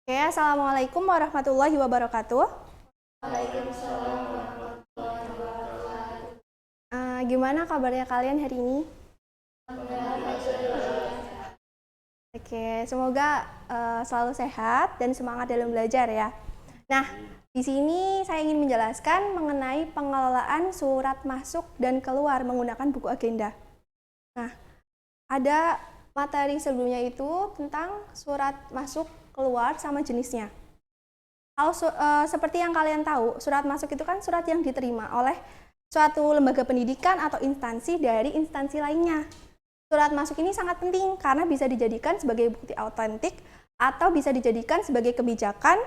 Oke, Assalamualaikum warahmatullahi wabarakatuh. Waalaikumsalam warahmatullahi wabarakatuh. Gimana kabarnya kalian hari ini? Alhamdulillah sehat. Oke, semoga selalu sehat dan semangat dalam belajar ya. Nah, di sini saya ingin menjelaskan mengenai pengelolaan surat masuk dan keluar menggunakan buku agenda. Nah, ada materi sebelumnya itu tentang surat masuk, keluar, sama jenisnya. Kalau seperti yang kalian tahu, surat masuk itu kan surat yang diterima oleh suatu lembaga pendidikan atau instansi dari instansi lainnya. Surat masuk ini sangat penting karena bisa dijadikan sebagai bukti autentik atau bisa dijadikan sebagai kebijakan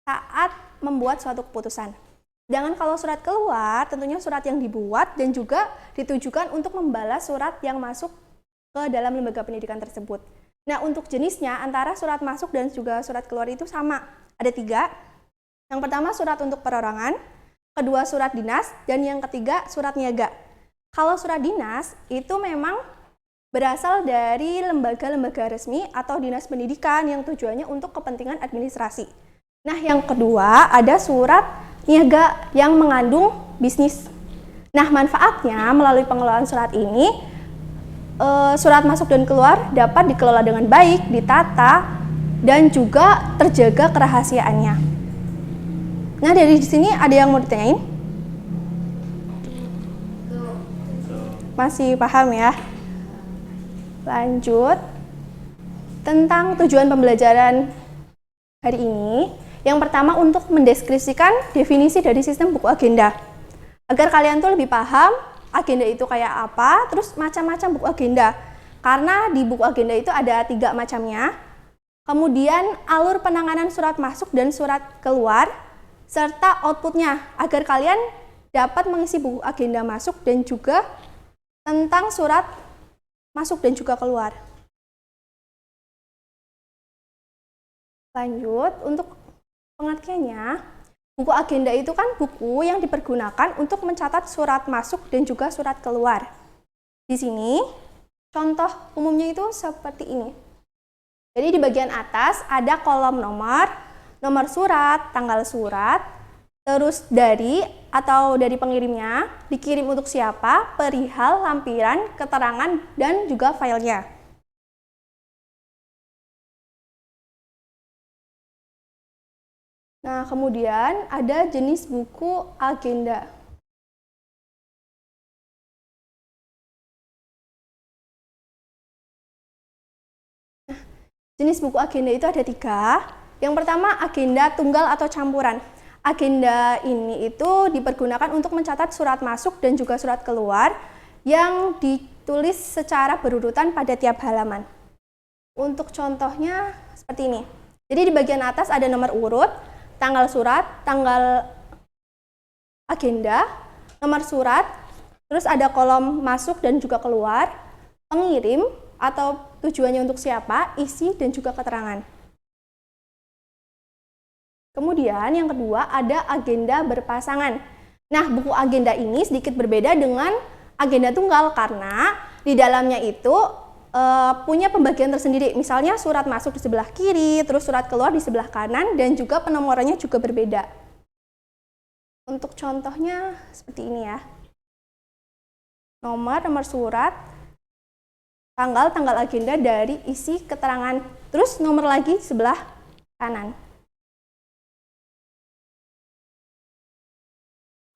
saat membuat suatu keputusan. Sedangkan kalau surat keluar, tentunya surat yang dibuat dan juga ditujukan untuk membalas surat yang masuk ke dalam lembaga pendidikan tersebut. Nah, untuk jenisnya antara surat masuk dan juga surat keluar itu sama. Ada 3. Yang pertama surat untuk perorangan, kedua surat dinas, dan yang ketiga surat niaga. Kalau surat dinas itu memang berasal dari lembaga-lembaga resmi atau dinas pendidikan yang tujuannya untuk kepentingan administrasi. Nah, yang kedua ada surat niaga yang mengandung bisnis. Nah, manfaatnya melalui pengelolaan surat ini, surat masuk dan keluar dapat dikelola dengan baik, ditata, dan juga terjaga kerahasiaannya. Nah, dari sini ada yang mau ditanyain? Masih paham ya? Lanjut. Tentang tujuan pembelajaran hari ini, yang pertama untuk mendeskripsikan definisi dari sistem buku agenda. Agar kalian tuh lebih paham agenda itu kayak apa, terus macam-macam buku agenda. Karena di buku agenda itu ada 3 macamnya. Kemudian alur penanganan surat masuk dan surat keluar, serta outputnya, agar kalian dapat mengisi buku agenda masuk dan juga tentang surat masuk dan juga keluar. Lanjut, untuk pengertiannya, buku agenda itu kan buku yang dipergunakan untuk mencatat surat masuk dan juga surat keluar. Di sini, contoh umumnya itu seperti ini. Jadi di bagian atas ada kolom nomor surat, tanggal surat, terus dari atau dari pengirimnya, dikirim untuk siapa, perihal, lampiran, keterangan, dan juga filenya. Nah, kemudian ada jenis buku agenda. Nah, jenis buku agenda itu ada 3. Yang pertama, agenda tunggal atau campuran. Agenda ini itu dipergunakan untuk mencatat surat masuk dan juga surat keluar yang ditulis secara berurutan pada tiap halaman. Untuk contohnya seperti ini. Jadi di bagian atas ada nomor urut, tanggal surat, tanggal agenda, nomor surat, terus ada kolom masuk dan juga keluar, pengirim atau tujuannya untuk siapa, isi dan juga keterangan. Kemudian yang kedua ada agenda berpasangan. Nah, buku agenda ini sedikit berbeda dengan agenda tunggal karena di dalamnya itu punya pembagian tersendiri. Misalnya surat masuk di sebelah kiri, terus surat keluar di sebelah kanan, dan juga penomorannya juga berbeda. Untuk contohnya seperti ini ya. Nomor surat, tanggal agenda dari isi keterangan, terus nomor lagi sebelah kanan.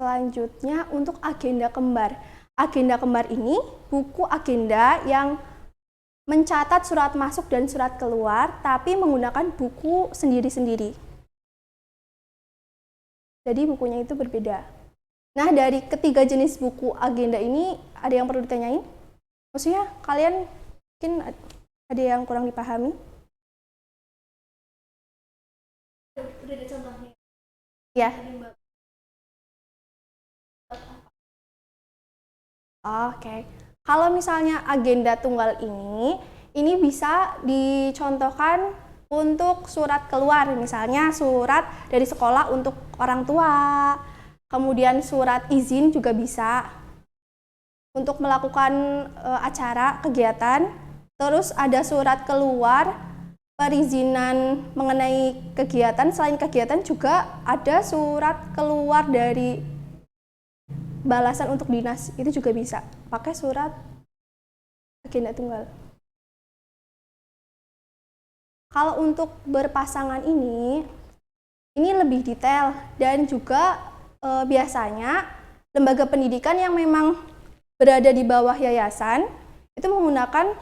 Selanjutnya untuk agenda kembar. Agenda kembar ini buku agenda yang mencatat surat masuk dan surat keluar, tapi menggunakan buku sendiri-sendiri. Jadi bukunya itu berbeda. Nah, dari ketiga jenis buku agenda ini, ada yang perlu ditanyain? Maksudnya, kalian mungkin ada yang kurang dipahami? Udah ada contohnya? Ya. Oke. Kalau misalnya agenda tunggal ini bisa dicontohkan untuk surat keluar, misalnya surat dari sekolah untuk orang tua, kemudian surat izin juga bisa untuk melakukan acara, kegiatan, terus ada surat keluar perizinan mengenai kegiatan, selain kegiatan juga ada surat keluar dari balasan untuk dinas, itu juga bisa pakai surat agenda tunggal. Kalau untuk berpasangan ini lebih detail dan juga biasanya lembaga pendidikan yang memang berada di bawah yayasan itu menggunakan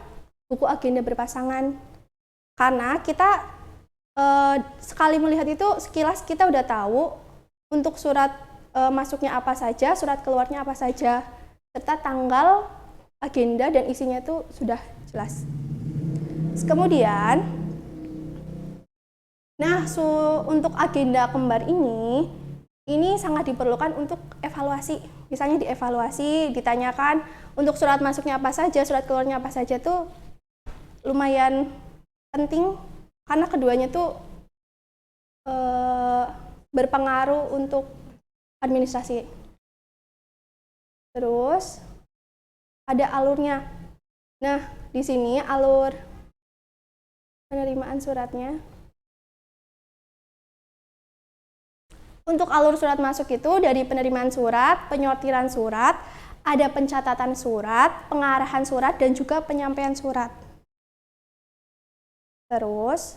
buku agenda berpasangan. Karena kita sekali melihat itu sekilas kita udah tahu untuk surat masuknya apa saja, surat keluarnya apa saja, serta tanggal, agenda, dan isinya itu sudah jelas. Kemudian, untuk agenda kembar ini sangat diperlukan untuk evaluasi. Misalnya dievaluasi, ditanyakan untuk surat masuknya apa saja, surat keluarnya apa saja tuh lumayan penting karena keduanya tuh berpengaruh untuk administrasi. Terus ada alurnya. Nah, di sini alur penerimaan suratnya. Untuk alur surat masuk itu dari penerimaan surat, penyortiran surat, ada pencatatan surat, pengarahan surat, dan juga penyampaian surat. Terus,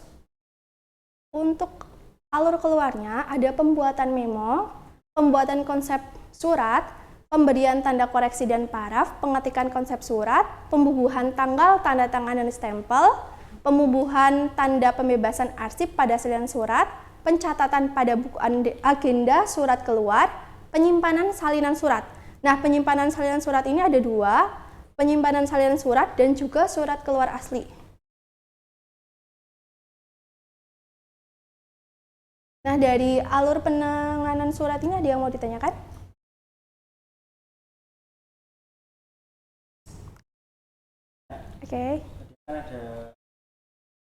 untuk alur keluarnya ada pembuatan memo, pembuatan konsep surat, pemberian tanda koreksi dan paraf, pengetikan konsep surat, pembubuhan tanggal, tanda tangan dan stempel, pembubuhan tanda pembebasan arsip pada salinan surat, pencatatan pada buku agenda surat keluar, penyimpanan salinan surat. Nah, penyimpanan salinan surat ini ada dua, penyimpanan salinan surat dan juga surat keluar asli. Nah, dari alur penanganan surat ini ada yang mau ditanyakan? Oke. Kan ada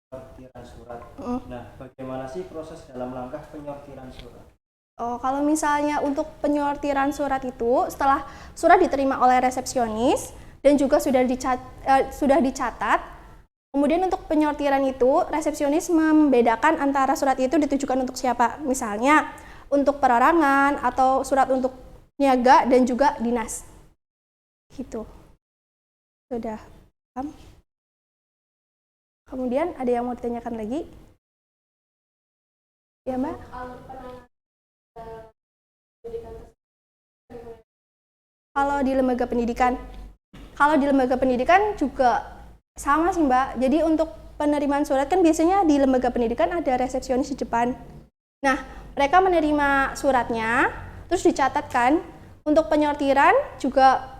penyortiran surat. Nah, bagaimana sih proses dalam langkah penyortiran surat? Oh, kalau misalnya untuk penyortiran surat itu setelah surat diterima oleh resepsionis dan juga sudah dicatat, kemudian untuk penyortiran itu resepsionis membedakan antara surat itu ditujukan untuk siapa. Misalnya untuk perorangan atau surat untuk niaga dan juga dinas. Gitu. Sudah paham? Kemudian ada yang mau ditanyakan lagi? Ya, Mbak? Kalau di lembaga pendidikan juga sama sih, Mbak. Jadi untuk penerimaan surat kan biasanya di lembaga pendidikan ada resepsionis di depan. Nah, mereka menerima suratnya, terus dicatatkan. Untuk penyortiran juga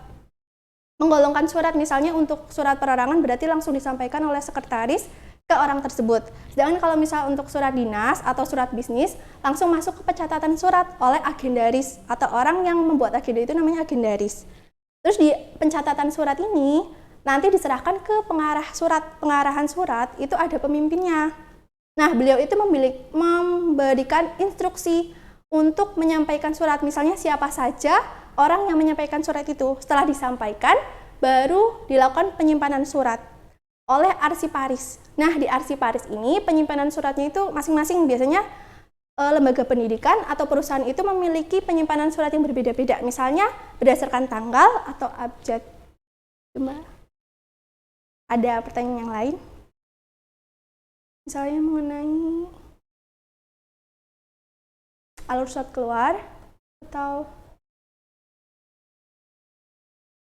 menggolongkan surat, misalnya untuk surat perorangan berarti langsung disampaikan oleh sekretaris ke orang tersebut. Sedangkan kalau misal untuk surat dinas atau surat bisnis, langsung masuk ke pencatatan surat oleh agendaris atau orang yang membuat agenda itu namanya agendaris. Terus di pencatatan surat ini nanti diserahkan ke pengarahan surat, itu ada pemimpinnya. Nah, beliau itu memberikan instruksi untuk menyampaikan surat, misalnya siapa saja orang yang menyampaikan surat itu. Setelah disampaikan, baru dilakukan penyimpanan surat oleh arsiparis. Nah, di arsiparis ini penyimpanan suratnya itu masing-masing, biasanya lembaga pendidikan atau perusahaan itu memiliki penyimpanan surat yang berbeda-beda, misalnya berdasarkan tanggal atau abjad. Ada pertanyaan yang lain? Misalnya mengenai alur surat keluar atau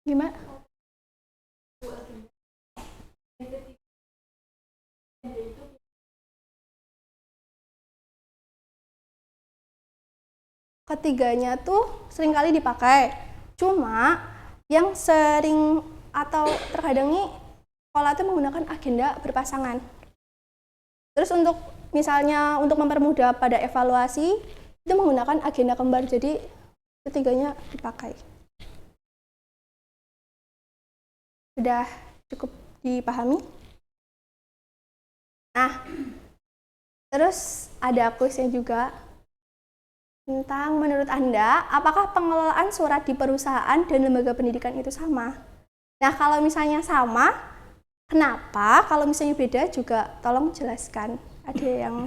gimana? Ketiganya tuh seringkali dipakai. Cuma yang sering atau terkadang nih sekolah itu menggunakan agenda berpasangan. Terus untuk misalnya untuk mempermudah pada evaluasi itu menggunakan agenda kembar, jadi ketiganya dipakai. Sudah cukup dipahami? Nah, terus ada kuisnya juga tentang menurut Anda, apakah pengelolaan surat di perusahaan dan lembaga pendidikan itu sama? Nah, kalau misalnya sama, Kenapa? Kalau misalnya beda juga tolong jelaskan. Ada yang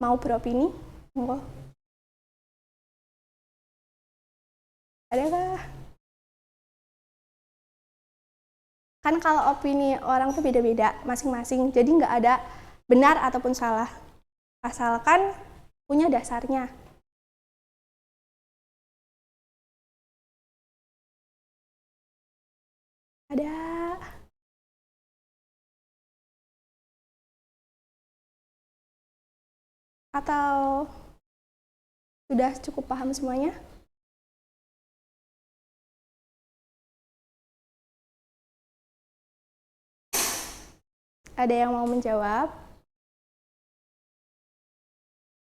mau beropini? Monggo. Adakah? Kan kalau opini orang tuh beda-beda masing-masing, jadi nggak ada benar ataupun salah, asalkan punya dasarnya. Ada? Atau sudah cukup paham semuanya? Ada yang mau menjawab?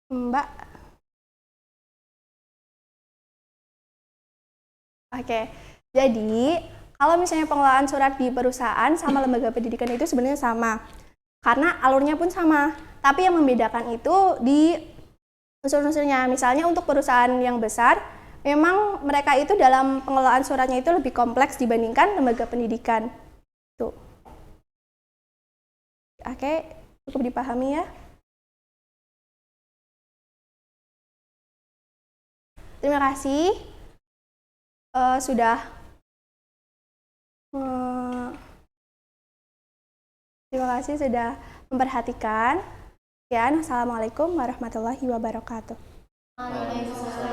Mbak? Oke, jadi kalau misalnya pengelolaan surat di perusahaan sama lembaga pendidikan itu sebenarnya sama. Karena alurnya pun sama. Tapi yang membedakan itu di unsur-unsurnya. Misalnya untuk perusahaan yang besar, memang mereka itu dalam pengelolaan suratnya itu lebih kompleks dibandingkan lembaga pendidikan. Tuh. Oke, cukup dipahami ya. Terima kasih sudah memperhatikan. Sekian, Assalamualaikum warahmatullahi wabarakatuh. Waalaikumsalam.